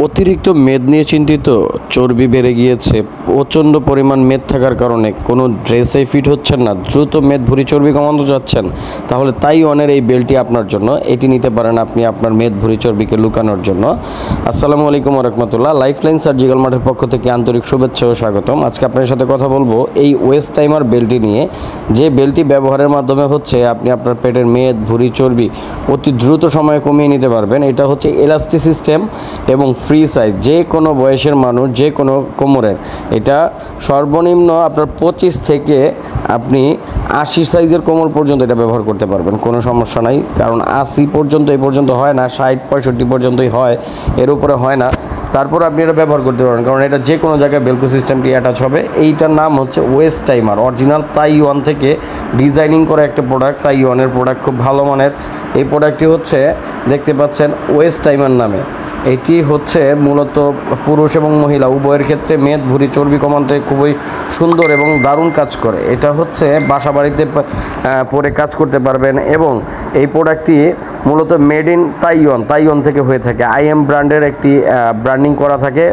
অতিরিক্ত মেদ নিয়ে চিন্তিত, চর্বি বেড়ে গিয়েছে, প্রচণ্ড পরিমাণ মেদ থাকার কারণে কোনো ড্রেসে ফিট হচ্ছেন না, দ্রুত মেদ ভুঁড়ি চর্বি কমাতে যাচ্ছেন, তাহলে তাইওয়ানের এই বেল্টটি আপনার জন্য। এটি নিতে পারেন আপনি আপনার মেদ ভুঁড়ি চর্বিকে লুকানোর জন্য। আসসালামু আলাইকুম ওয়া রাহমাতুল্লাহ। লাইফলাইন সার্জিক্যাল মার্টের পক্ষ থেকে আন্তরিক শুভেচ্ছা ও স্বাগতম। আজকে আপনার সাথে কথা বলবো এই ওয়েস্ট টাইমার বেল্টটি নিয়ে, যে বেল্টটি ব্যবহারের মাধ্যমে হচ্ছে আপনি আপনার পেটের মেদ ভুঁড়ি চর্বি অতি দ্রুত সময়ে কমিয়ে নিতে পারবেন। এটা হচ্ছে এলাস্টিক সিস্টেম এবং ফ্রি সাইজ, যে কোনো বয়সের মানুষ, যে কোনো কোমরের। এটা সর্বনিম্ন আপনার 25 থেকে আপনি 80 সাইজের কোমর পর্যন্ত এটা ব্যবহার করতে পারবেন, কোনো সমস্যা নাই। কারণ 80 পর্যন্ত এই পর্যন্ত হয় না, 60-65 পর্যন্তই হয়, এর উপরে হয় না। তারপর আপনি এটা ব্যবহার করতে পারবেন, কারণ এটা যে কোনো জায়গায় বেলকো সিস্টেমটি অ্যাটাচ হবে। এইটার নাম হচ্ছে ওয়েস্ট টাইমার, অরিজিনাল তাইওয়ান থেকে ডিজাইনিং করা একটা প্রোডাক্ট, তাইওয়ানের প্রোডাক্ট, খুব ভালো মানের। এই প্রোডাক্টটি হচ্ছে দেখতে পাচ্ছেন ওয়েস্ট টাইমার নামে। এটি হচ্ছে মূলত পুরুষ এবং মহিলা উভয়ের ক্ষেত্রে মেদ ভুঁড়ি চর্বি কমাতে খুবই সুন্দর এবং দারুণ কাজ করে। এটা হচ্ছে বাসা বাড়িতে পরে কাজ করতে পারবেন। এবং এই প্রোডাক্টটি মূলত মেড ইন তাইওয়ান থেকে হয়ে থাকে। IM ব্র্যান্ডের একটি ব্র্যান্ডিং করা থাকে,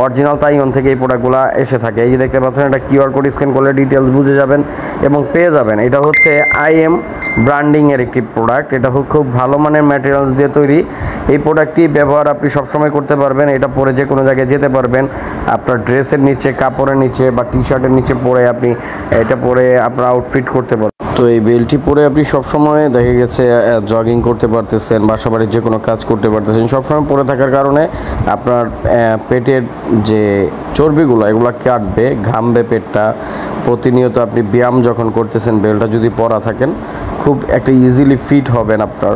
অরিজিনাল তাইওয়ান থেকে এই প্রোডাক্টগুলো এসে থাকে। এই যে দেখতে পাচ্ছেন, এটা QR কোড স্ক্যান করলে ডিটেলস বুঝে যাবেন এবং পেয়ে যাবেন। এটা হচ্ছে IM ব্র্যান্ডিংয়ের একটি প্রোডাক্ট। এটা খুব ভালো মানের ম্যাটেরিয়ালস দিয়ে তৈরি। এই প্রোডাক্টটি ব্যবহার আপনি সবসময় করতে পারবেন। এটা পরে যে কোনো জায়গায় যেতে পারবেন, আপনার ড্রেসের নিচে, কাপড়ের নিচে বা টি-শার্টের নিচে পরে আপনি এটা পরে আপনার আউটফিট করতে পারবেন। তো এই বেল্টটি পরে আপনি সবসময় দেখা গেছে জগিং করতে পারতেছেন, বাসা বাড়ির যে কোনো কাজ করতে পারতেছেন। সবসময় পরে থাকার কারণে আপনার পেটের যে চর্বিগুলো এগুলো কাটবে, ঘামবে পেটটা। প্রতিনিয়ত আপনি ব্যায়াম যখন করতেছেন, বেল্টটা যদি পরা থাকেন, খুব একটা ইজিলি ফিট হবেন আপনার।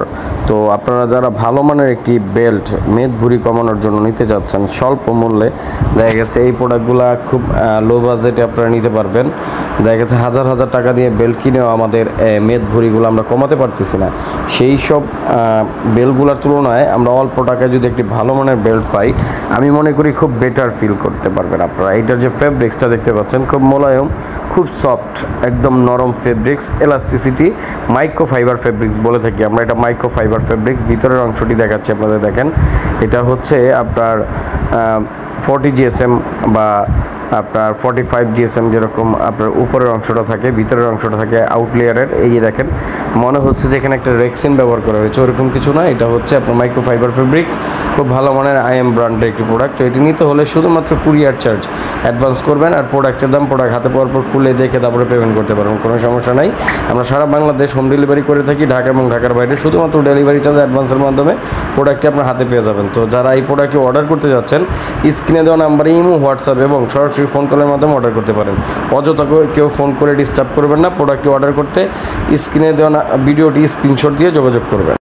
তো আপনারা যারা ভালো মানের একটি বেল্ট মেদ ভুঁড়ি কমানোর জন্য নিতে যাচ্ছেন স্বল্প মূল্যে, দেখা গেছে এই প্রোডাক্টগুলো খুব লো বাজেটে আপনারা নিতে পারবেন। দেখা গেছে হাজার হাজার টাকা দিয়ে বেল্ট কিনেও আমাদের মেদ ভুঁড়িগুলো আমরা কমাতে পারতেছি না। সেই সব বেল্টগুলোর তুলনায় আমরা অল্প টাকায় যদি একটি ভালো মানের বেল্ট পাই, আমি মনে করি খুব বেটার ফিল করতে পারবেন আপনারা। এইটার যে ফেব্রিক্সটা দেখতে পাচ্ছেন, খুব মোলায়েম, খুব সফট, একদম নরম fabrics, elasticity, micro fibre fabrics বলে থাকি আমরা। এটা মাইক্রো ফাইবার ফেব্রিক্স। ভিতরের অংশটি দেখাচ্ছি আপনাদের, দেখেন। এটা হচ্ছে আপনার 40 GSM বা আপনার 45 GSM, যেরকম আপনার উপরের অংশটা থাকে, ভিতরের অংশটা থাকে আউটলেয়ারের। এই যে দেখেন, মনে হচ্ছে যে এখানে একটা রেক্সিন ব্যবহার করা হয়েছে, ওরকম কিছু না। এটা হচ্ছে আপনার মাইক্রো ফাইবার ফেব্রিক্স, খুব ভালো মানের IM ব্র্যান্ডের একটি প্রোডাক্ট। তো এটি নিতে হলে শুধুমাত্র কুরিয়ার চার্জ অ্যাডভান্স করবেন, আর প্রোডাক্টের দাম প্রোডাক্ট হাতে পাওয়ার পর খুলে দেখে তারপরে পেমেন্ট করতে পারবেন, কোনো সমস্যা নাই। আমরা সারা বাংলাদেশ হোম ডেলিভারি করে থাকি, ঢাকা এবং ঢাকার বাইরে। শুধুমাত্র ডেলিভারি চার্জ অ্যাডভান্সের মাধ্যমে প্রোডাক্টটি আপনার হাতে পেয়ে যাবেন। তো যারা এই প্রোডাক্টটি অর্ডার করতে যাচ্ছেন, স্ক্রিনে দেওয়া নাম্বারে ইমো, হোয়াটসঅ্যাপ এবং সরাসরি ফোন কলের মাধ্যমে অর্ডার করতে পারেন। অযথা কেউ ফোন করে ডিস্টার্ব করবেন না। প্রোডাক্টটি অর্ডার করতে স্ক্রিনে দেওয়া ভিডিওটি স্ক্রিনশট দিয়ে যোগাযোগ করবেন।